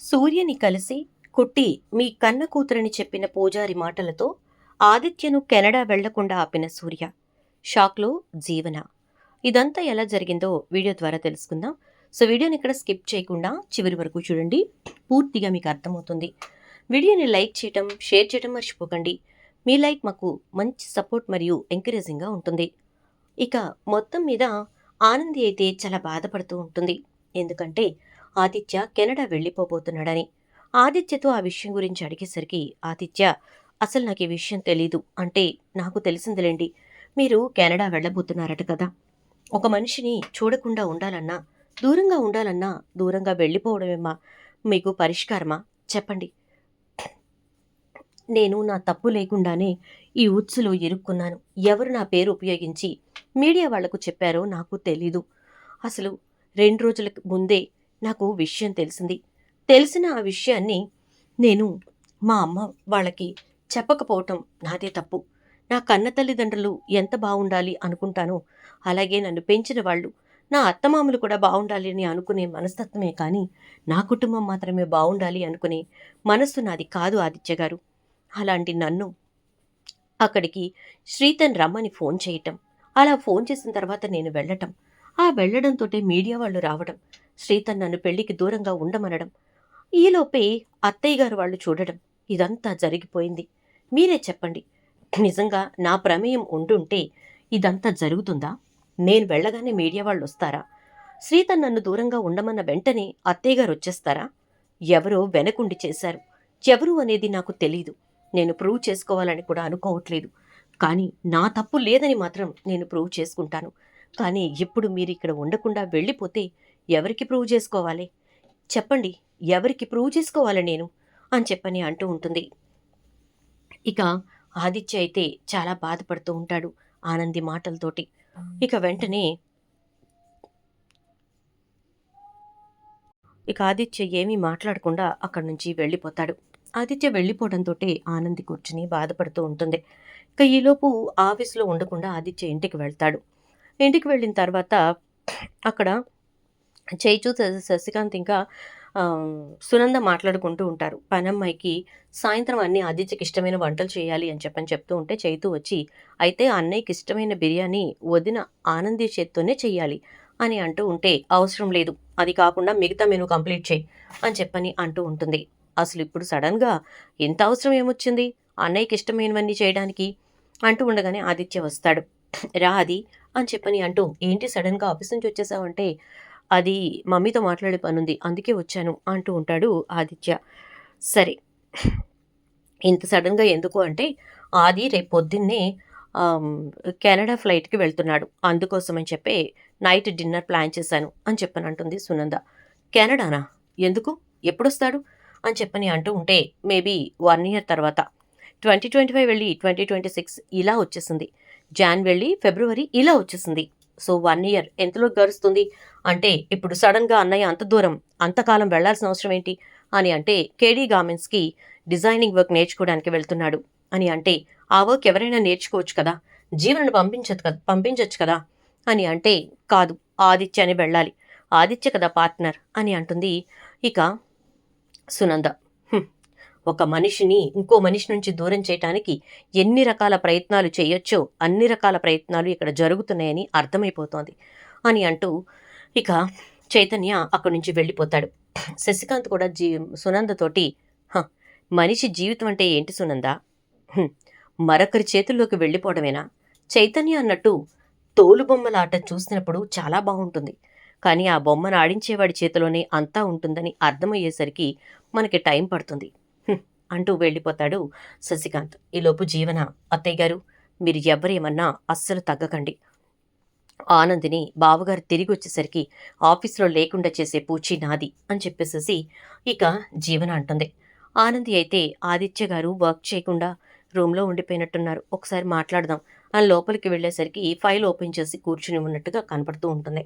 సూర్యని కలిసి కుట్టి మీ కన్న కూతురని చెప్పిన పూజారి మాటలతో ఆదిత్యను కెనడా వెళ్లకుండా ఆపిన సూర్య. షాక్లో జీవన. ఇదంతా ఎలా జరిగిందో వీడియో ద్వారా తెలుసుకుందాం. సో వీడియోని ఇక్కడ స్కిప్ చేయకుండా చివరి వరకు చూడండి. పూర్తిగా మీకు అర్థమవుతుంది. వీడియోని లైక్ చేయటం, షేర్ చేయటం మర్చిపోకండి. మీ లైక్ మాకు మంచి సపోర్ట్ మరియు ఎంకరేజింగ్గా ఉంటుంది. ఇక మొత్తం మీద ఆనంది అయితే చాలా బాధపడుతూ ఉంటుంది. ఎందుకంటే ఆదిత్య కెనడా వెళ్ళిపోబోతున్నాడని. ఆదిత్యతో ఆ విషయం గురించి అడిగేసరికి ఆదిత్య, అసలు నాకు ఈ విషయం తెలీదు, అంటే నాకు తెలిసిందిలేండి, మీరు కెనడా వెళ్ళబోతున్నారట కదా. ఒక మనిషిని చూడకుండా ఉండాలన్నా, దూరంగా ఉండాలన్నా దూరంగా వెళ్ళిపోవడమేమా మీకు పరిష్కారమా చెప్పండి. నేను నా తప్పు లేకుండానే ఈ ఉత్సులో ఇరుక్కున్నాను. ఎవరు నా పేరు ఉపయోగించి మీడియా వాళ్లకు చెప్పారో నాకు తెలీదు. అసలు 2 రోజుల ముందే నాకు విషయం తెలిసింది. తెలిసిన ఆ విషయాన్ని నేను మా అమ్మ వాళ్ళకి చెప్పకపోవటం నాదే తప్పు. నా కన్న తల్లిదండ్రులు ఎంత బాగుండాలి అనుకుంటానో, అలాగే నన్ను పెంచిన వాళ్ళు, నా అత్తమామలు కూడా బాగుండాలి అని అనుకునే మనస్తత్వమే కానీ, నా కుటుంబం మాత్రమే బాగుండాలి అనుకునే మనస్సు నాది కాదు ఆదిత్య గారు. అలాంటి నన్ను అక్కడికి శ్రీతన్ రమ్మని ఫోన్ చేయటం, అలా ఫోన్ చేసిన తర్వాత నేను వెళ్ళటం, ఆ వెళ్లడంతోటే మీడియా వాళ్ళు రావడం, శ్రీతన్ నన్ను పెళ్లికి దూరంగా ఉండమనడం, ఈలోపే అత్తయ్య గారు వాళ్ళు చూడడం, ఇదంతా జరిగిపోయింది. మీరే చెప్పండి, నిజంగా నా ప్రమేయం ఉండుంటే ఇదంతా జరుగుతుందా? నేను వెళ్ళగానే మీడియా వాళ్ళు వస్తారా? శ్రీతన్ నన్ను దూరంగా ఉండమన్న వెంటనే అత్తయ్య గారు వచ్చేస్తారా? ఎవరో వెనకుండి చేశారు. ఎవరు అనేది నాకు తెలీదు. నేను ప్రూవ్ చేసుకోవాలని కూడా అనుకోవట్లేదు. కానీ నా తప్పు లేదని మాత్రం నేను ప్రూవ్ చేసుకుంటాను. కానీ ఇప్పుడు మీరు ఇక్కడ ఉండకుండా వెళ్ళిపోతే ఎవరికి ప్రూవ్ చేసుకోవాలి చెప్పండి? ఎవరికి ప్రూవ్ చేసుకోవాలి నేను అని చెప్పని అంటూ ఉంటుంది. ఇక ఆదిత్య అయితే చాలా బాధపడుతూ ఉంటాడు ఆనంది మాటలతోటి. ఇక వెంటనే ఆదిత్య ఏమీ మాట్లాడకుండా అక్కడి నుంచి వెళ్ళిపోతాడు. ఆదిత్య వెళ్ళిపోవడంతో ఆనంది కూర్చుని బాధపడుతూ ఉంటుంది. ఇక ఈలోపు ఆఫీస్లో ఉండకుండా ఆదిత్య ఇంటికి వెళ్తాడు. ఇంటికి వెళ్ళిన తర్వాత అక్కడ చైతు, శశికాంత్ ఇంకా సునంద మాట్లాడుకుంటూ ఉంటారు. పనమ్మాయికి సాయంత్రం అన్ని ఆదిత్యకి ఇష్టమైన వంటలు చేయాలి అని చెప్తూ ఉంటే చైతు వచ్చి, అయితే అన్నయ్యకి ఇష్టమైన బిర్యానీ వదిన ఆనంది చేత్తోనే చెయ్యాలి అని అంటూ ఉంటే, అవసరం లేదు, అది కాకుండా మిగతా మెనూ కంప్లీట్ చేయి అని అంటూ ఉంటుంది. అసలు ఇప్పుడు సడన్గా ఎంత అవసరం ఏమొచ్చింది అన్నయ్యకి ఇష్టమైనవన్నీ చేయడానికి అంటూ ఉండగానే ఆదిత్య వస్తాడు. రా అది అని అంటూ, ఏంటి సడన్గా ఆఫీస్ నుంచి వచ్చేసావంటే, అది మమ్మీతో మాట్లాడే పనుంది అందుకే వచ్చాను అంటూ ఉంటాడు ఆదిత్య. సరే, ఇంత సడన్గా ఎందుకు అంటే, ఆది రేపు పొద్దున్నే కెనడా ఫ్లైట్కి వెళ్తున్నాడు, అందుకోసమని చెప్పి నైట్ డిన్నర్ ప్లాన్ చేశాను అని అంటుంది సునంద. కెనడానా? ఎందుకు? ఎప్పుడొస్తాడు అని అంటూ ఉంటే, మేబీ 1 year తర్వాత. 2025 వెళ్ళి 2026 ఇలా వచ్చేసింది. జాన్ వెళ్ళి ఫిబ్రవరి ఇలా వచ్చేసింది. సో 1 year ఎంతలో గడుస్తుంది అంటే, ఇప్పుడు సడన్గా అన్నయ్య అంత దూరం అంతకాలం వెళ్లాల్సిన అవసరం ఏంటి అని అంటే, కేడీ గార్మెంట్స్కి డిజైనింగ్ వర్క్ నేర్చుకోవడానికి వెళ్తున్నాడు అని అంటే, ఆ వర్క్ ఎవరైనా నేర్చుకోవచ్చు కదా, జీవనను పంపించచ్చు కదా అని అంటే, కాదు ఆదిత్య అని వెళ్ళాలి, ఆదిత్య కదా పార్ట్నర్ అని అంటుంది ఇక సునంద. ఒక మనిషిని ఇంకో మనిషి నుంచి దూరం చేయటానికి ఎన్ని రకాల ప్రయత్నాలు చేయొచ్చో అన్ని రకాల ప్రయత్నాలు ఇక్కడ జరుగుతున్నాయని అర్థమైపోతోంది అని అంటూ ఇక చైతన్య అక్కడి నుంచి వెళ్ళిపోతాడు. శశికాంత్ కూడా సునందతోటి, మనిషి జీవితం అంటే ఏంటి సునంద, మరొకరి చేతుల్లోకి వెళ్ళిపోవడమేనా? చైతన్య అన్నట్టు తోలుబొమ్మలాట చూసినప్పుడు చాలా బాగుంటుంది, కానీ ఆ బొమ్మను ఆడించేవాడి చేతిలోనే అంతా ఉంటుందని అర్థమయ్యేసరికి మనకి టైం పడుతుంది అంటూ వెళ్ళిపోతాడు శశికాంత్. ఈలోపు జీవన, అత్తయ్య గారు మీరు ఎవరేమన్నా అస్సలు తగ్గకండి, ఆనందిని బావగారు తిరిగి వచ్చేసరికి ఆఫీస్లో లేకుండా చేసే పూచి నాది అని చెప్పేసేసి ఇక జీవన అంటుంది. ఆనంది అయితే, ఆదిత్య గారు వర్క్ చేయకుండా రూమ్లో ఉండిపోయినట్టున్నారు, ఒకసారి మాట్లాడదాం అని లోపలికి వెళ్ళేసరికి ఫైల్ ఓపెన్ చేసి కూర్చుని ఉన్నట్టుగా కనపడుతూ ఉంటుంది.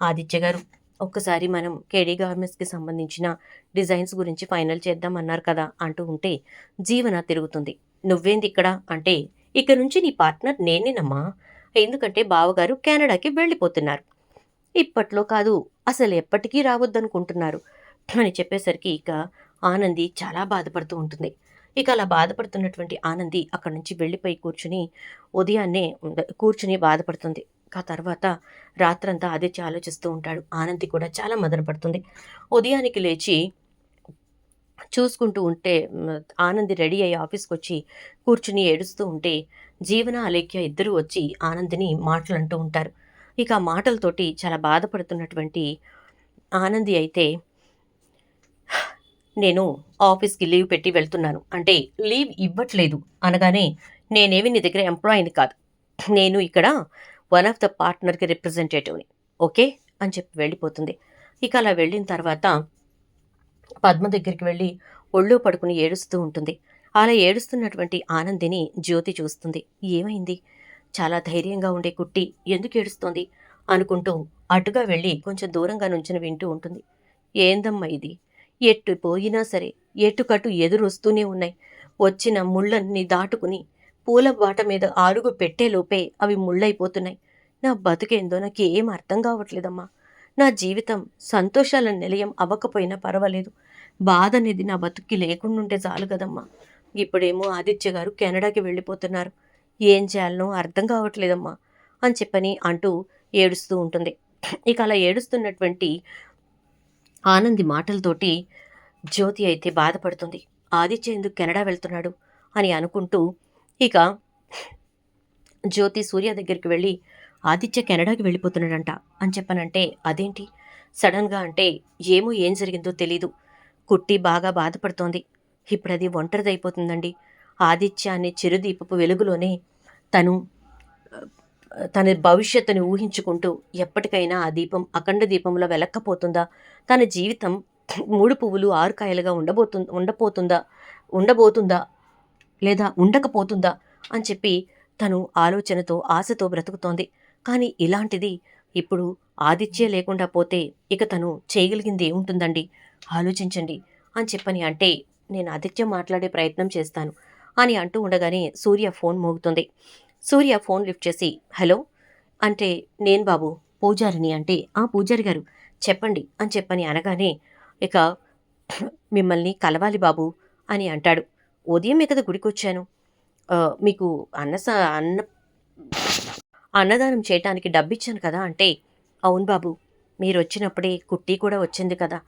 ఆదిత్య గారు, ఒక్కసారి మనం కేడీ గార్మెంట్స్కి సంబంధించిన డిజైన్స్ గురించి ఫైనల్ చేద్దాం అన్నారు కదా అంటూ ఉంటే జీవన తిరుగుతుంది. నువ్వేంది ఇక్కడ అంటే, ఇక నుంచి నీ పార్ట్నర్ నేనేనమ్మా, ఎందుకంటే బావగారు కెనడాకి వెళ్ళిపోతున్నారు, ఇప్పట్లో కాదు అసలు ఎప్పటికీ రావద్దనుకుంటున్నారు, అని చెప్పేసరికి ఇక ఆనంది చాలా బాధపడుతూ ఉంటుంది. ఇక అలా బాధపడుతున్నటువంటి ఆనంది అక్కడి నుంచి వెళ్ళిపోయి కూర్చుని ఉదయాన్నే కూర్చుని బాధపడుతుంది. ఆ తర్వాత రాత్రంతా ఆదిత్య ఆలోచిస్తూ ఉంటాడు. ఆనంది కూడా చాలా మదన పడుతుంది. ఉదయానికి లేచి చూసుకుంటూ ఉంటే ఆనంది రెడీ అయ్యి ఆఫీస్‌కొచ్చి కూర్చుని ఏడుస్తూ ఉంటే, జీవన, అలేఖ్య ఇద్దరూ వచ్చి ఆనందిని మాటలంటూ ఉంటారు. ఇక ఆ మాటలతోటి చాలా బాధపడుతున్నటువంటి ఆనంది అయితే, "నేను ఆఫీస్‌కి లీవ్ పెట్టి వెళ్తున్నాను." అంటే లీవ్ ఇవ్వట్లేదు అనగానే, "నేనేమి నీ దగ్గర ఎంప్లాయీని కాదు. నేను ఇక్కడ వన్ ఆఫ్ ద పార్ట్నర్‌కి రిప్రజెంటేటివ్‌ని. ఓకే." అని చెప్పి వెళ్ళిపోతుంది. ఇక అలా వెళ్ళిన తర్వాత పద్మ దగ్గరికి వెళ్ళి ఒళ్ళో పడుకుని ఏడుస్తూ ఉంటుంది. అలా ఏడుస్తున్నటువంటి ఆనందిని జ్యోతి చూస్తుంది. ఏమైంది? చాలా ధైర్యంగా ఉండే కుట్టి ఎందుకు ఏడుస్తోంది? అనుకుంటూ అటుగా వెళ్ళి కొంచెం దూరంగా నుంచొని వింటూ ఉంటుంది. ఏందమ్మా ఇది? ఎటు పోయినా సరే ఎటుకటు ఎదురొస్తూనే ఉన్నాయి. వచ్చిన ముళ్ళన్నీ దాటుకుని పూల బాట మీద అడుగు పెట్టేలోపే అవి ముళ్ళైపోతున్నాయి. నా బతుకేందో నాకేం అర్థం కావట్లేదమ్మా. నా జీవితం సంతోషాల నిలయం అవ్వకపోయినా పర్వాలేదు. బాధనేది నా బతుక్కి లేకుండుంటే చాలు గదమ్మా! ఇప్పుడేమో ఆదిత్య గారు కెనడాకి వెళ్ళిపోతున్నారు. ఏం చేయాలనో అర్థం కావట్లేదమ్మా! అని చెప్పని అంటూ ఏడుస్తూ ఉంటుంది. ఇక అలా ఏడుస్తున్నటువంటి ఆనంది మాటలతోటి జ్యోతి అయితే బాధపడుతుంది. ఆదిత్య ఎందుకు కెనడా వెళ్తున్నాడు అని అనుకుంటూ ఇక జ్యోతి సూర్య దగ్గరికి వెళ్ళి ఆదిత్య కెనడాకి వెళ్ళిపోతున్నాడంట అని చెప్పనంటే అదేంటి సడన్గా అంటే ఏమో ఏం జరిగిందో తెలీదు. కుట్టి బాగా బాధపడుతోంది. ఇప్పుడది ఒంటరిదైపోతుందండి. ఆదిత్య అనే చిరుదీపపు వెలుగులోనే తను తన భవిష్యత్తుని ఊహించుకుంటూ ఎప్పటికైనా ఆ దీపం అఖండ దీపంలో వెలక్కపోతుందా? తన జీవితం 3 పువ్వులు 6 కాయలుగా ఉండబోతుందా? ఉండబోతుందా? లేదా ఉండకపోతుందా? అని చెప్పి తను ఆలోచనతో, ఆశతో బ్రతుకుతోంది. కానీ ఇలాంటిది ఇప్పుడు ఆదిత్యే లేకుండా పోతే ఇక తను చేయగలిగింది ఏముంటుందండి? ఆలోచించండి అని చెప్పని అంటే, నేను ఆదిత్య మాట్లాడే ప్రయత్నం చేస్తాను అని అంటూ ఉండగానే సూర్య ఫోన్ మోగుతుంది. సూర్య ఫోన్ లిఫ్ట్ చేసి హలో అంటే, నేను బాబు పూజారిని అంటే, ఆ పూజారి గారు చెప్పండి అని చెప్పని అనగానే ఇక మిమ్మల్ని కలవాలి బాబు అని అంటాడు. ఉదయమే కదా గుడికొచ్చాను. మీకు అన్న అన్నదానం చేయటానికి డబ్బిచ్చాను కదా అంటే, అవును బాబు మీరొచ్చినప్పుడే కుట్టి కూడా వచ్చింది కదా!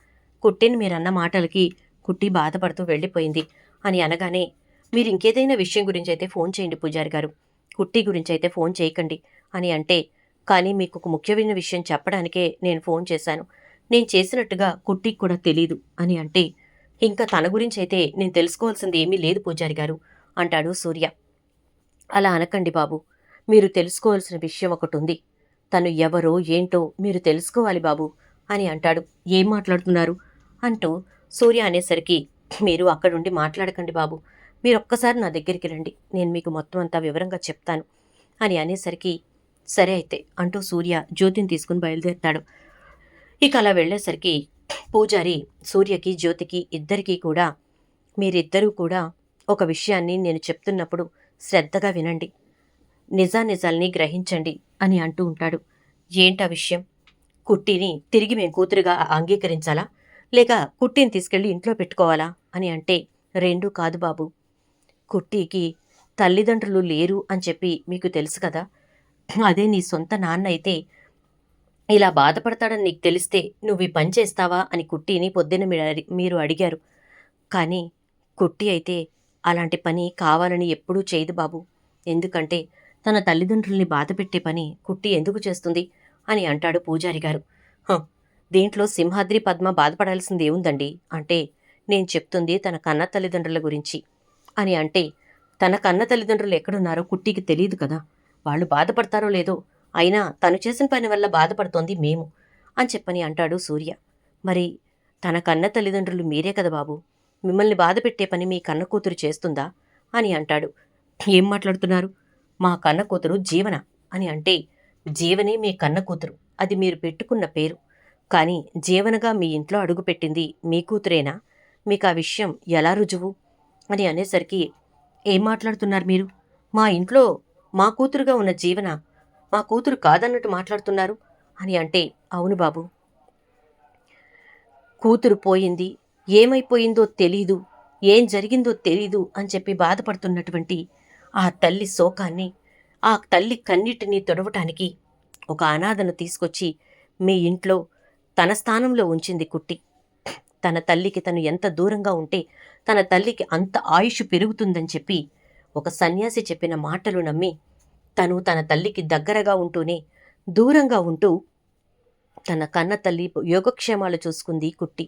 కుట్టిని మీరన్న మాటలకి కుట్టి బాధపడుతూ వెళ్ళిపోయింది అని అనగానే, మీరింకేదైనా విషయం గురించైతే ఫోన్ చేయండి పూజారి గారు. కుట్టి గురించైతే ఫోన్ చేయకండి అని అంటే, కానీ మీకొక ముఖ్యమైన విషయం చెప్పడానికే నేను ఫోన్ చేశాను. నేను చేసినట్టుగా కుట్టికి కూడా తెలీదు అని అంటే, ఇంకా తన గురించైతే నేను తెలుసుకోవాల్సింది ఏమీ లేదు పూజారి గారు అంటాడు సూర్య. అలా అనకండి బాబు. మీరు తెలుసుకోవాల్సిన విషయం ఒకటుంది. తను ఎవరో ఏంటో మీరు తెలుసుకోవాలి బాబు అని అంటాడు. ఏం మాట్లాడుతున్నారు? అంటూ సూర్య అనేసరికి మీరు అక్కడుండి మాట్లాడకండి బాబు. మీరొక్కసారి నా దగ్గరికి రండి. నేను మీకు మొత్తం అంతా వివరంగా చెప్తాను అని అనేసరికి సరే అయితే అంటూ సూర్య జ్యోతిని తీసుకుని బయలుదేరుతాడు. ఇక అలా వెళ్ళేసరికి పూజారి సూర్యకి, జ్యోతికి ఇద్దరికీ కూడా మీరిద్దరూ కూడా ఒక విషయాన్ని నేను చెప్తున్నప్పుడు శ్రద్ధగా వినండి. నిజానిజాల్ని గ్రహించండి అని అంటూ ఉంటాడు. ఏంటా విషయం? కుట్టిని తిరిగి మేం కూతురుగా అంగీకరించాలా? లేక కుట్టిని తీసుకెళ్ళి ఇంట్లో పెట్టుకోవాలా? అని అంటే, రెండూ కాదు బాబు. కుట్టికి తల్లిదండ్రులు లేరు అని చెప్పి మీకు తెలుసు కదా! అదే నీ సొంత నాన్న అయితే ఇలా బాధపడతాడని నీకు తెలిస్తే నువ్వీ పని చేస్తావా అని కుట్టిని పొద్దున్న మీరు అడిగారు. కానీ కుట్టి అయితే అలాంటి పని కావాలని ఎప్పుడూ చేయదు బాబు. ఎందుకంటే తన తల్లిదండ్రుల్ని బాధపెట్టే పని కుట్టి ఎందుకు చేస్తుంది అని అంటాడు పూజారి గారు. "హ, దీంట్లో సింహాద్రి పద్మ బాధపడాల్సింది ఏముందండి అంటే, నేను చెప్తుంది తన కన్న తల్లిదండ్రుల గురించి అని అంటే, తన కన్న తల్లిదండ్రులు ఎక్కడున్నారో కుట్టికి తెలియదు కదా! వాళ్ళు బాధపడతారో లేదో, అయినా తను చేసిన పని వల్ల బాధపడుతోంది మేము అని చెప్పని అంటాడు సూర్య. మరి తన కన్న తల్లిదండ్రులు మీరే కదా బాబు. మిమ్మల్ని బాధపెట్టే పని మీ కన్న కూతురు చేస్తుందా అని అంటాడు. ఏం మాట్లాడుతున్నారు? మా కన్న కూతురు జీవన అని అంటే, జీవనే మీ కన్న కూతురు. అది మీరు పెట్టుకున్న పేరు. కానీ జీవనగా మీ ఇంట్లో అడుగుపెట్టింది మీ కూతురేనా? మీకు ఆ విషయం ఎలా రుజువు అని అనేసరికి, ఏం మాట్లాడుతున్నారు మీరు? మా ఇంట్లో మా కూతురుగా ఉన్న జీవన మా కూతురు కాదన్నట్టు మాట్లాడుతున్నారు అని అంటే, అవును బాబు. కూతురు పోయింది, ఏమైపోయిందో తెలీదు, ఏం జరిగిందో తెలీదు అని చెప్పి బాధపడుతున్నటువంటి ఆ తల్లి శోకాన్ని, ఆ తల్లి కన్నీటిని తుడవటానికి ఒక అనాథను తీసుకొచ్చి మీ ఇంట్లో తన స్థానంలో ఉంచింది కుట్టి. తన తల్లికి తను ఎంత దూరంగా ఉంటే తన తల్లికి అంత ఆయుష్ పెరుగుతుందని చెప్పి ఒక సన్యాసి చెప్పిన మాటలు నమ్మి తను తన తల్లికి దగ్గరగా ఉంటూనే దూరంగా ఉంటూ తన కన్న తల్లి యోగక్షేమాలు చూసుకుంది కుట్టి.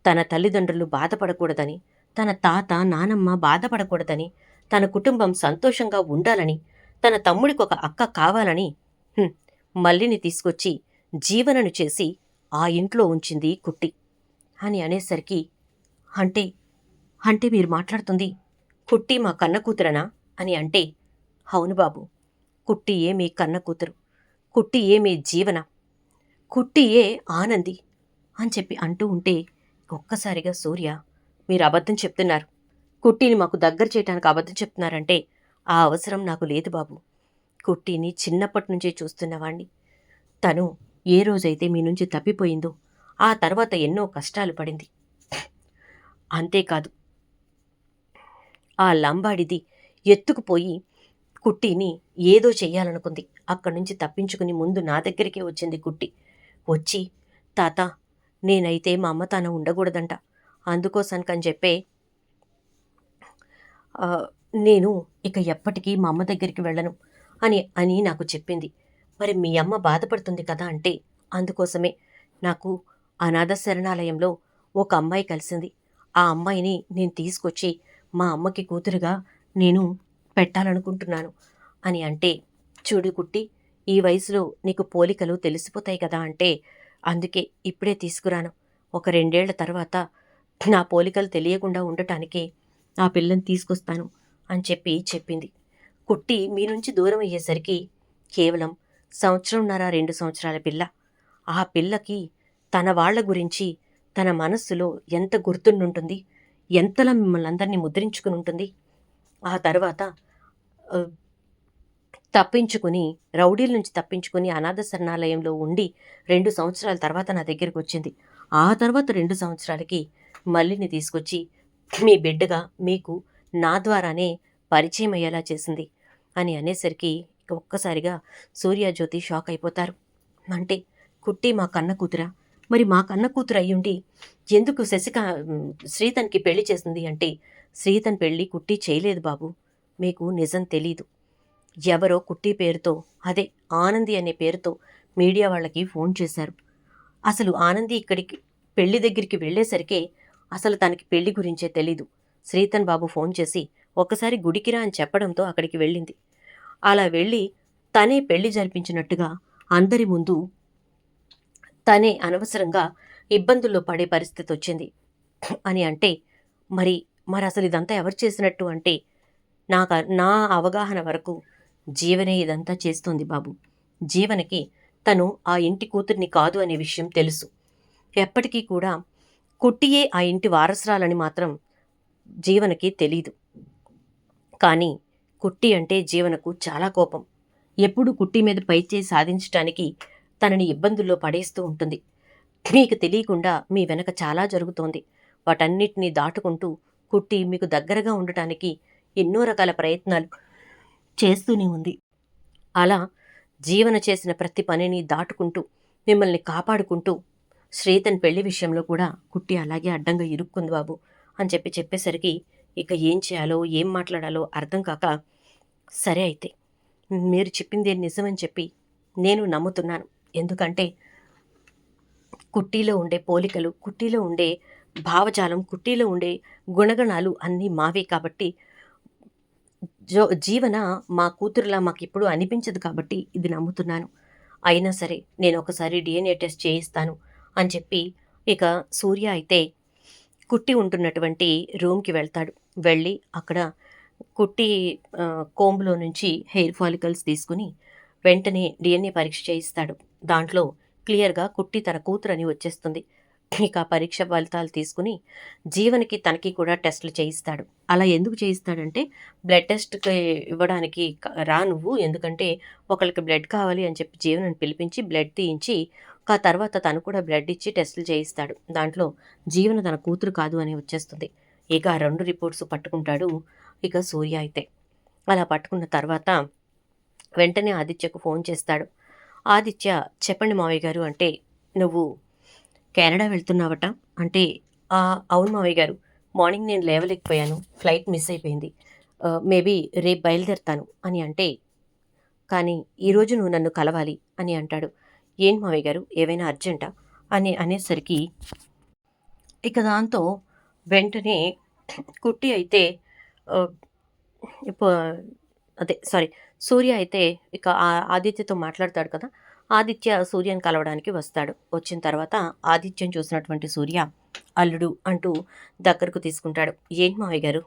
తన తల్లిదండ్రులు బాధపడకూడదని, తన తాత నానమ్మ బాధపడకూడదని, తన కుటుంబం సంతోషంగా ఉండాలని, తన తమ్ముడికి ఒక అక్క కావాలని మల్లిని తీసుకొచ్చి జీవనను చేసి ఆ ఇంట్లో ఉంచింది కుట్టి అని అనేసరికి, అంటే అంటే మీరు మాట్లాడుతుంది కుట్టి మా కన్న కూతురనా అని అంటే, అవును బాబు, కుట్టియే మీ కన్న కూతురు, కుట్టియే మీ జీవన, కుట్టియే ఆనంది అని చెప్పి అంటూ ఉంటే ఒక్కసారిగా సూర్య, మీరు అబద్ధం చెప్తున్నారు, కుట్టిని మాకు దగ్గర చేయడానికి అబద్ధం చెప్తున్నారంటే ఆ అవసరం నాకు లేదు బాబు. కుట్టిని చిన్నప్పటి నుంచే చూస్తున్నవాణ్ణి. తను ఏ రోజైతే మీ నుంచి తప్పిపోయిందో ఆ తర్వాత ఎన్నో కష్టాలు పడింది. అంతేకాదు, ఆ లంబాడిది ఎత్తుకుపోయి కుట్టిని ఏదో చెయ్యాలనుకుంది. అక్కడి నుంచి తప్పించుకుని ముందు నా దగ్గరికే వచ్చింది కుట్టి. వచ్చి, తాత నేనైతే మా అమ్మ తాను ఉండకూడదంట, అందుకోసానికని చెప్పే నేను ఇక ఎప్పటికీ మా అమ్మ దగ్గరికి వెళ్ళను అని అని నాకు చెప్పింది. మరి మీ అమ్మ బాధపడుతుంది కదా అంటే, అందుకోసమే నాకు అనాథ శరణాలయంలో ఒక అమ్మాయి కలిసింది. ఆ అమ్మాయిని నేను తీసుకొచ్చి మా అమ్మకి కూతురుగా నేను పెట్టాలనుకుంటున్నాను అని అంటే, చూడు కుట్టి, ఈ వయసులో నీకు పోలికలు తెలిసిపోతాయి కదా అంటే, అందుకే ఇప్పుడే తీసుకురాను, ఒక 2 ఏళ్ల తర్వాత నా పోలికలు తెలియకుండా ఉండటానికే ఆ పిల్లని తీసుకొస్తాను అని చెప్పి చెప్పింది. కుట్టి మీ నుంచి దూరం అయ్యేసరికి కేవలం 1.5 సంవత్సరాల పిల్ల. ఆ పిల్లకి తన వాళ్ల గురించి తన మనస్సులో ఎంత గుర్తుండుంటుంది, ఎంతలా మిమ్మల్ని అందరినీ ముద్రించుకుని ఉంటుంది. ఆ తర్వాత తప్పించుకుని, రౌడీల నుంచి తప్పించుకుని అనాథ శరణాలయంలో ఉండి 2 సంవత్సరాల తర్వాత నా దగ్గరికి వచ్చింది. ఆ తర్వాత 2 సంవత్సరాలకి మల్లిని తీసుకొచ్చి మీ బిడ్డగా మీకు నా ద్వారానే పరిచయం అయ్యేలా చేసింది అని అనేసరికి ఒక్కసారిగా సూర్యజ్యోతి షాక్ అయిపోతారు. అంటే కుట్టి మా కన్న కూతురా? మరి మా కన్న కూతురు అయ్యుండి ఎందుకు శ్రీతన్కి పెళ్లి చేసింది అంటే, శ్రీతన్ పెళ్లి కుట్టి చేయలేదు బాబు, మీకు నిజం తెలీదు. ఎవరో కుట్టి పేరుతో, అదే ఆనంది అనే పేరుతో మీడియా వాళ్ళకి ఫోన్ చేశారు. అసలు ఆనంది ఇక్కడికి పెళ్లి దగ్గరికి వెళ్ళేసరికే అసలు తనకి పెళ్లి గురించే తెలీదు. శ్రీతన్ బాబు ఫోన్ చేసి ఒక్కసారి గుడికిరా అని చెప్పడంతో అక్కడికి వెళ్ళింది. అలా వెళ్ళి తనే పెళ్లి జరిపించినట్టుగా అందరి ముందు తనే అనవసరంగా ఇబ్బందుల్లో పడే పరిస్థితి వచ్చింది అని అంటే, మరి మరి అసలు ఇదంతా ఎవరు చేసినట్టు అంటే, నా అవగాహన వరకు జీవనే ఇదంతా చేస్తోంది బాబు. జీవనకి తను ఆ ఇంటి కూతుర్ని కాదు అనే విషయం తెలుసు. ఎప్పటికీ కూడా కుట్టియే ఆ ఇంటి వారసురాలని మాత్రం జీవనకి తెలీదు. కానీ కుట్టి అంటే జీవనకు చాలా కోపం. ఎప్పుడూ కుట్టి మీద పైచేయి సాధించటానికి తనని ఇబ్బందుల్లో పడేస్తూ ఉంటుంది. మీకు తెలియకుండా మీ వెనక చాలా జరుగుతోంది. వాటన్నిటినీ దాటుకుంటూ కుట్టి మీకు దగ్గరగా ఉండటానికి ఎన్నో రకాల ప్రయత్నాలు చేస్తూనే ఉంది. అలా జీవన చేసిన ప్రతి పనిని దాటుకుంటూ మిమ్మల్ని కాపాడుకుంటూ శ్రీతన్ పెళ్లి విషయంలో కూడా కుట్టి అలాగే అడ్డంగా ఇరుక్కుంది బాబు అని చెప్పేసరికి ఇక ఏం చేయాలో ఏం మాట్లాడాలో అర్థం కాక, సరే అయితే మీరు చెప్పిందే నిజమని చెప్పి నేను నమ్ముతున్నాను. ఎందుకంటే కుట్టిలో ఉండే పోలికలు, కుట్టిలో ఉండే భావజాలం, కుట్టిలో ఉండే గుణగణాలు అన్నీ మావే కాబట్టి, జీవన మా కూతురులా మాకిప్పుడు అనిపించదు కాబట్టి ఇది నమ్ముతున్నాను. అయినా సరే నేను ఒకసారి DNA టెస్ట్ చేయిస్తాను అని చెప్పి ఇక సూర్య అయితే కుట్టి ఉంటున్నటువంటి రూమ్కి వెళ్తాడు. వెళ్ళి అక్కడ కుట్టి కోంబులో నుంచి హెయిర్ ఫాలికల్స్ తీసుకుని వెంటనే DNA పరీక్ష చేయిస్తాడు. దాంట్లో క్లియర్గా కుట్టి తన కూతురని వచ్చేస్తుంది. ఇక పరీక్ష ఫలితాలు తీసుకుని జీవనకి తనకి కూడా టెస్టులు చేయిస్తాడు. అలా ఎందుకు చేయిస్తాడంటే, బ్లడ్ టెస్ట్కి ఇవ్వడానికి రా నువ్వు, ఎందుకంటే ఒకళ్ళకి బ్లడ్ కావాలి అని చెప్పి జీవనని పిలిపించి బ్లడ్ తీయించి ఆ తర్వాత తను కూడా బ్లడ్ ఇచ్చి టెస్టులు చేయిస్తాడు. దాంట్లో జీవన తన కూతురు కాదు అని వచ్చేస్తుంది. ఇక ఆ 2 రిపోర్ట్స్ పట్టుకుంటాడు ఇక సూర్య అయితే. అలా పట్టుకున్న తర్వాత వెంటనే ఆదిత్యకు ఫోన్ చేస్తాడు. ఆదిత్య చెప్పండి మావయ్య గారు అంటే, "నువ్వు కెనడా వెళ్తున్నావట?" అంటే, అవును మావయ్య గారు. మార్నింగ్ నేను లేవలేకపోయాను. ఫ్లైట్ మిస్ అయిపోయింది. మేబీ రేపు బయలుదేరతాను" అని అంటే, "కానీ ఈరోజు నువ్వు నన్ను కలవాలి" అని అంటాడు. "ఏంటి మావయ్య గారు ఏవైనా అర్జెంటా?" అని అనేసరికి ఇక దాంతో వెంటనే కుట్టి అయితే ఆహ్, ఇప అదే సారీ సూర్య అయితే ఇక ఆదిత్యతో మాట్లాడతాడు కదా! ఆదిత్య సూర్యని కలవడానికి వస్తాడు. వచ్చిన తర్వాత ఆదిత్యని చూసినటువంటి సూర్య అల్లుడు అంటూ దగ్గరకు తీసుకుంటాడు. "ఏంటి మావయ్య గారు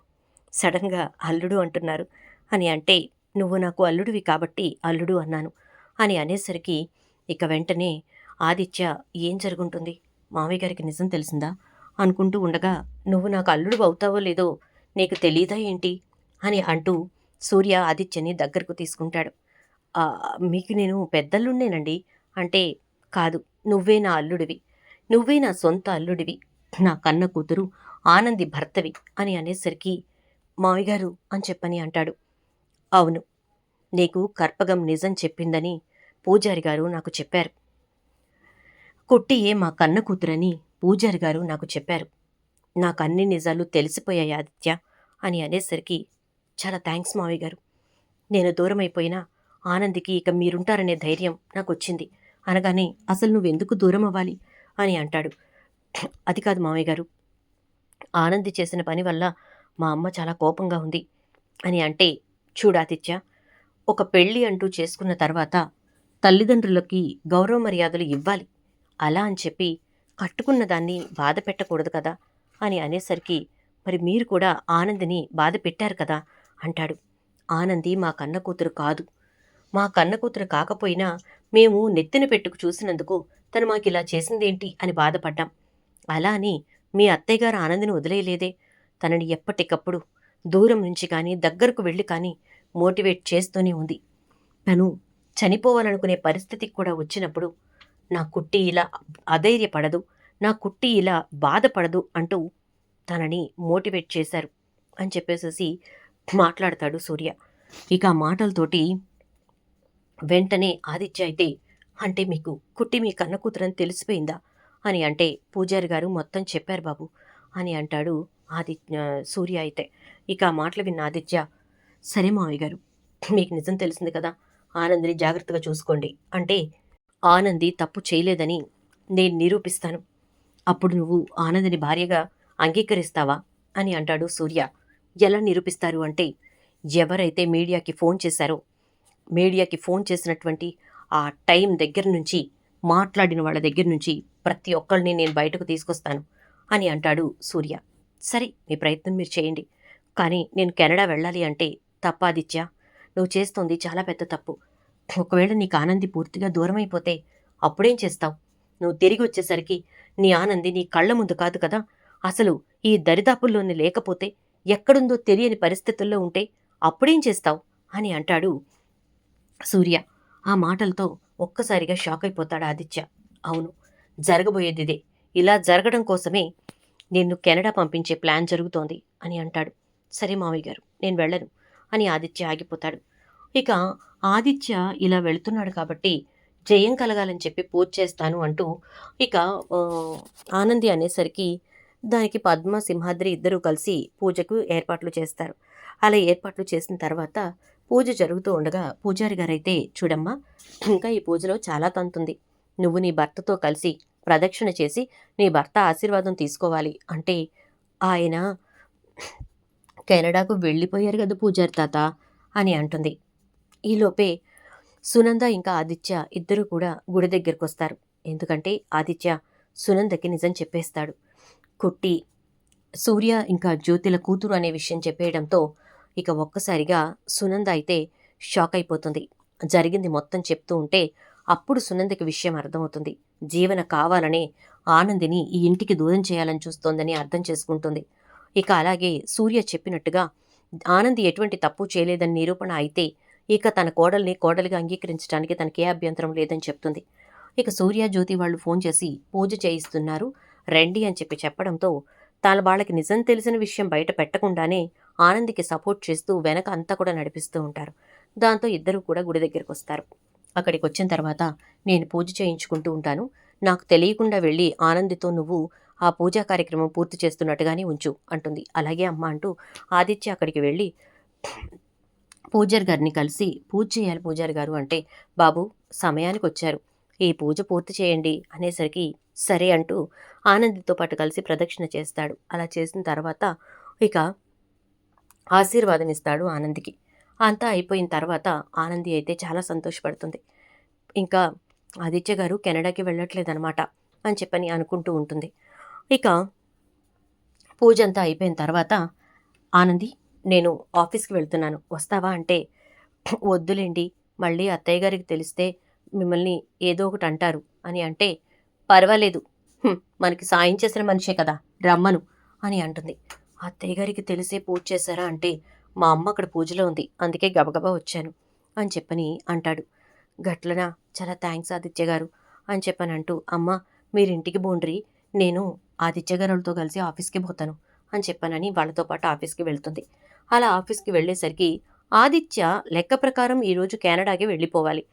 సడెన్‌గా అల్లుడు అంటున్నారు" అని అంటే, "నువ్వు నాకు అల్లుడివి కాబట్టి అల్లుడు అన్నాను" అని అనేసరికి ఇక వెంటనే ఆదిత్య "ఏం జరుగుంటుంది? మావయ్య గారికి నిజం తెలిసిందా?" అనుకుంటూ ఉండగా, "నువ్వు నాకు అల్లుడివి అవుతావో లేదో నీకు తెలీదా ఏంటి?" అని అంటూ సూర్య ఆదిత్యని దగ్గరకు తీసుకుంటాడు. "మీకు నేను పెద్దల్లుడినేనండి" అంటే, "కాదు నువ్వే నా అల్లుడివి. నువ్వే నా సొంత అల్లుడివి. నా కన్న కూతురు ఆనంది భర్తవి" అని అనేసరికి, "మావయ్య గారు" అని చెప్పని అంటాడు. "అవును. నీకు కర్పగం నిజం చెప్పిందని పూజారి గారు నాకు చెప్పారు. కుట్టియే మా కన్న కూతురని పూజారి గారు నాకు చెప్పారు. నాకన్ని నిజాలు తెలిసిపోయాయి ఆదిత్య" అని అనేసరికి, "చాలా థాంక్స్ మావయ్య గారు. నేను దూరమైపోయినా ఆనంద్‌కి ఇక మీరుంటారనే ధైర్యం నాకొచ్చింది" అనగానే, "అసలు నువ్వెందుకు దూరమవ్వాలి?" అని అంటాడు. "అది కాదు మావయ్య గారు. ఆనంద్ చేసిన పని వల్ల మా అమ్మ చాలా కోపంగా ఉంది" అని అంటే, "చూడాదిత్య, ఒక పెళ్లి అంటూ చేసుకున్న తర్వాత తల్లిదండ్రులకి గౌరవ మర్యాదలు ఇవ్వాలి. అలా అని చెప్పి కట్టుకున్న దాన్ని బాధ పెట్టకూడదు కదా" అని అనేసరికి, "మరి మీరు కూడా ఆనందిని బాధ పెట్టారు కదా" అంటాడు. "ఆనంది మా కన్న కూతురు కాదు. మా కన్న కూతురు కాకపోయినా మేము నెత్తిన పెట్టుకు చూసినందుకు తను మాకిలా చేసిందేంటి అని బాధపడ్డాం. అలా అని మీ అత్తయ్యగారు ఆనందిని వదిలేయలేదే. తనని ఎప్పటికప్పుడు దూరం నుంచి కానీ, దగ్గరకు వెళ్లి కానీ మోటివేట్ చేస్తూనే ఉంది. తను చనిపోవాలనుకునే పరిస్థితికి కూడా వచ్చినప్పుడు, నా కుట్టి ఇలా అధైర్యపడదు, నా కుట్టి ఇలా బాధపడదు అంటూ తనని మోటివేట్ చేశారు" అని చెప్పేసేసి మాట్లాడతాడు సూర్య. ఇక ఆ మాటలతోటి వెంటనే ఆదిత్య అయితే, "అంటే మీకు కుట్టి మీ కన్న కూతురని తెలిసిపోయిందా?" అని అంటే, "పూజారి గారు మొత్తం చెప్పారు బాబు" అని అంటాడు సూర్య అయితే. ఇక ఆ మాటలు విన్న ఆదిత్య, "సరే మావయ్య గారు, మీకు నిజం తెలిసింది కదా! ఆనందిని జాగ్రత్తగా చూసుకోండి. అంటే ఆనంది తప్పు చేయలేదని నేను నిరూపిస్తాను. అప్పుడు నువ్వు ఆనందిని భార్యగా అంగీకరిస్తావా?" అని అంటాడు సూర్య. "ఎలా నిరూపిస్తారు?" అంటే, ఎవరైతే మీడియాకి ఫోన్ చేసినటువంటి ఆ టైం దగ్గర నుంచి, మాట్లాడిన వాళ్ళ దగ్గర నుంచి ప్రతి ఒక్కళ్ళని నేను బయటకు తీసుకొస్తాను" అని అంటాడు సూర్య. "సరే మీ ప్రయత్నం మీరు చేయండి. కానీ నేను కెనడా వెళ్ళాలి అంటే తప్పాదిత్య. నువ్వు చేస్తోంది చాలా పెద్ద తప్పు. ఒకవేళ నీకు ఆనంది పూర్తిగా దూరమైపోతే అప్పుడేం చేస్తావు? నువ్వు తిరిగి వచ్చేసరికి నీ ఆనంది నీ కళ్ళ ముందు కాదు కదా! అసలు ఈ దరిదాపుల్లోనే లేకపోతే, ఎక్కడుందో తెలియని పరిస్థితుల్లో ఉంటే అప్పుడేం చేస్తావు?" అని అంటాడు సూర్య. ఆ మాటలతో ఒక్కసారిగా షాకయిపోతాడు ఆదిత్య. "అవును. జరగబోయేదిదే. ఇలా జరగడం కోసమే నిన్ను కెనడా పంపించే ప్లాన్ జరుగుతోంది" అని అంటాడు. "సరే మావయ్య గారు నేను వెళ్ళను" అని ఆదిత్య ఆగిపోతాడు. ఇక ఆదిత్య ఇలా వెళుతున్నాడు కాబట్టి జయం కలగాలని చెప్పి పూజ చేస్తాను అంటూ ఇక ఆహ్, ఆనంది అనేసరికి దానికి పద్మ, సింహాద్రి ఇద్దరూ కలిసి పూజకు ఏర్పాట్లు చేస్తారు. అలా ఏర్పాట్లు చేసిన తర్వాత పూజ జరుగుతూ ఉండగా పూజారి గారైతే, "చూడమ్మా, ఇంకా ఈ పూజలో చాలా తంతుంది. నువ్వు నీ భర్తతో కలిసి ప్రదక్షిణ చేసి నీ భర్త ఆశీర్వాదం తీసుకోవాలి" అంటే, ఆయన కెనడాకు వెళ్ళిపోయారు గదా పూజారి తాత అని అంటుంది. ఈలోపే సునంద ఇంకా ఆదిత్య ఇద్దరూ కూడా గుడి దగ్గరకొస్తారు. ఎందుకంటే ఆదిత్య సునందకి నిజం చెప్పేస్తాడు. కుట్టి సూర్య ఇంకా జ్యోతిల కూతురు అనే విషయం చెప్పేయడంతో ఇక ఒక్కసారిగా సునంద అయితే షాక్ అయిపోతుంది. జరిగింది మొత్తం చెప్తూ ఉంటే అప్పుడు సునందకి విషయం అర్థమవుతుంది. జీవన కావాలనే ఆనందిని ఈ ఇంటికి దూరం చేయాలని చూస్తోందని అర్థం చేసుకుంటుంది. ఇక అలాగే సూర్య చెప్పినట్టుగా ఆనంది ఎటువంటి తప్పు చేయలేదని నిరూపణ అయితే ఇక తన కోడల్ని కోడలిగా అంగీకరించడానికి తనకే అభ్యంతరం లేదని చెప్తుంది. ఇక సూర్య, జ్యోతి వాళ్ళు ఫోన్ చేసి పూజ చేయిస్తున్నారు రండి అని చెప్పడంతో వాళ్ళకి నిజం తెలిసిన విషయం బయట పెట్టకుండానే ఆనంద్‌కి సపోర్ట్ చేస్తూ వెనక అంతా కూడా నడిపిస్తూ ఉంటారు. దాంతో ఇద్దరూ కూడా గుడి దగ్గరికొస్తారు. అక్కడికొచ్చిన తర్వాత నేను పూజ చేయించుకుంటూ ఉంటాను. నాకు తెలియకుండా వెళ్ళి ఆనంద్‌తో నువ్వు ఆ పూజా కార్యక్రమం పూర్తి చేస్తున్నట్టుగానే ఉంచు అంటుంది. అలాగే అమ్మ అంటూ ఆదిత్య అక్కడికి వెళ్ళి పూజారి గారిని కలిసి పూజ చేయాలి పూజారి గారు అంటే, బాబు సమయానికొచ్చారు. ఈ పూజ పూర్తి చేయండి అనేసరికి సరే అంటూ ఆనందితో పాటు కలిసి ప్రదక్షిణ చేస్తాడు. అలా చేసిన తర్వాత ఇక ఆశీర్వాదం ఇస్తాడు ఆనంద్‌కి. అంతా అయిపోయిన తర్వాత ఆనంది అయితే చాలా సంతోషపడుతుంది. ఇంకా ఆదిత్య గారు కెనడాకి వెళ్ళట్లేదనమాట అని చెప్పని అనుకుంటూ ఉంటుంది. ఇక పూజ అంతా అయిపోయిన తర్వాత ఆనంది నేను ఆఫీస్‌కి వెళ్తున్నాను వస్తావా అంటే, వద్దులేండి మళ్ళీ అత్తయ్య గారికి తెలిస్తే మిమ్మల్ని ఏదో ఒకటి అంటారు అని అంటే, పర్వాలేదు మనకి సాయం చేసిన మనిషే కదా రమ్మను అని అంటుంది. అత్తయ్య గారికి తెలిసే పూజ చేశారా అంటే, మా అమ్మ అక్కడ పూజలో ఉంది అందుకే గబగబా వచ్చాను అని చెప్పని అంటాడు. గట్లనా చాలా థ్యాంక్స్ ఆదిత్య గారు అని చెప్పనంటూ, అమ్మ మీరింటికి బోండ్రి నేను ఆదిత్య గారులతో కలిసి ఆఫీస్‌కి పోతాను అని చెప్పానని వాళ్ళతో పాటు ఆఫీస్‌కి వెళ్తుంది. అలా ఆఫీస్‌కి వెళ్ళేసరికి ఆదిత్య లెక్క ప్రకారం ఈరోజు కెనడాకి వెళ్ళిపోవాలి.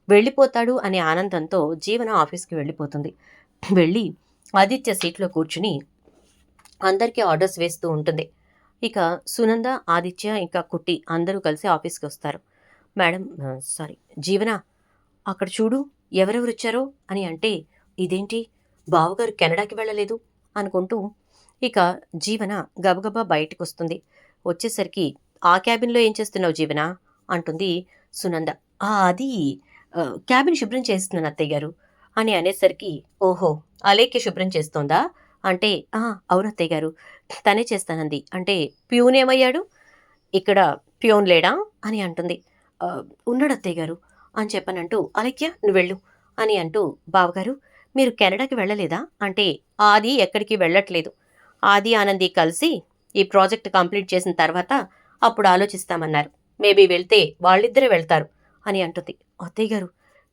వెళ్ళిపోతాడు అనే ఆనందంతో జీవన ఆఫీస్‌కి వెళ్ళిపోతుంది. వెళ్ళి ఆదిత్య సీట్‌లో కూర్చుని అందరికీ ఆర్డర్స్ వేస్తూ ఉంటుంది. ఇక సునంద, ఆదిత్య ఇంకా కుట్టి అందరూ కలిసి ఆఫీస్‌కి వస్తారు. మేడం సారీ జీవన అక్కడ చూడు ఎవరెవరొచ్చారో అని అంటే, ఇదేంటి బావగారు కెనడాకి వెళ్ళలేదు అనుకుంటూ ఇక జీవన గబగబా బయటకొస్తుంది. వచ్చేసరికి ఆ క్యాబిన్‌లో ఏం చేస్తున్నావు జీవన అంటుంది సునంద. అది క్యాబిన్ శుభ్రం చేస్తున్నాను అత్తయ్య గారు అని అనేసరికి, ఓహో అలేఖ్య శుభ్రం చేస్తోందా అంటే, అవును అత్తయ్య గారు తనే చేస్తానంది అంటే ప్యూన్ ఏమయ్యాడు ఇక్కడ ప్యూన్ లేడా అని అంటుంది. ఉన్నాడు అత్తయ్య గారు అని చెప్పనంటూ, అలేఖ్య నువ్వు వెళ్ళు అని అంటూ, బావగారు మీరు కెనడాకి వెళ్ళలేదా అంటే, ఆది ఎక్కడికి వెళ్ళట్లేదు ఆది ఆనంది కలిసి ఈ ప్రాజెక్ట్ కంప్లీట్ చేసిన తర్వాత అప్పుడు ఆలోచిస్తామన్నారు. మేబీ వెళ్తే వాళ్ళిద్దరే వెళ్తారు అని అంటుంది. అత్తయ్య గారు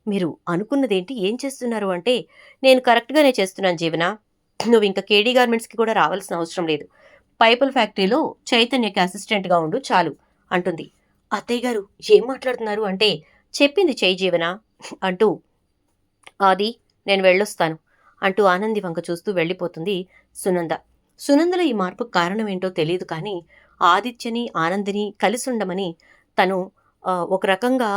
మీరు అనుకున్నదేంటి ఏం చేస్తున్నారు అంటే, నేను కరెక్ట్గానే చేస్తున్నాను జీవన నువ్వు ఇంకా కేడీ గార్మెంట్స్కి కూడా రావాల్సిన అవసరం లేదు. పైపుల ఫ్యాక్టరీలో చైతన్యకి అసిస్టెంట్గా ఉండు చాలు అంటుంది. అత్తయ్య గారు ఏం మాట్లాడుతున్నారు అంటే, చెప్పింది చెయ్యి జీవన అంటూ, ఆది నేను వెళ్ళొస్తాను అంటూ ఆనంది వంక చూస్తూ వెళ్ళిపోతుంది సునంద. సునందలో ఈ మార్పుకు కారణం ఏంటో తెలియదు కానీ ఆదిత్యని ఆనందిని కలిసి ఉండమని తను ఒక రకంగా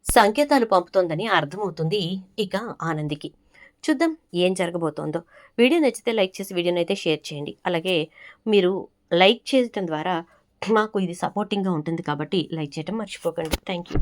సంకేతాలు పంపుతోందని అర్థమవుతుంది ఇక ఆనందికి. చూద్దాం ఏం జరగబోతోందో. వీడియో నచ్చితే లైక్ చేసి వీడియోని అయితే షేర్ చేయండి. అలాగే మీరు లైక్ చేయడం ద్వారా మాకు ఇది సపోర్టింగ్గా ఉంటుంది కాబట్టి లైక్ చేయడం మర్చిపోకండి. Thank you.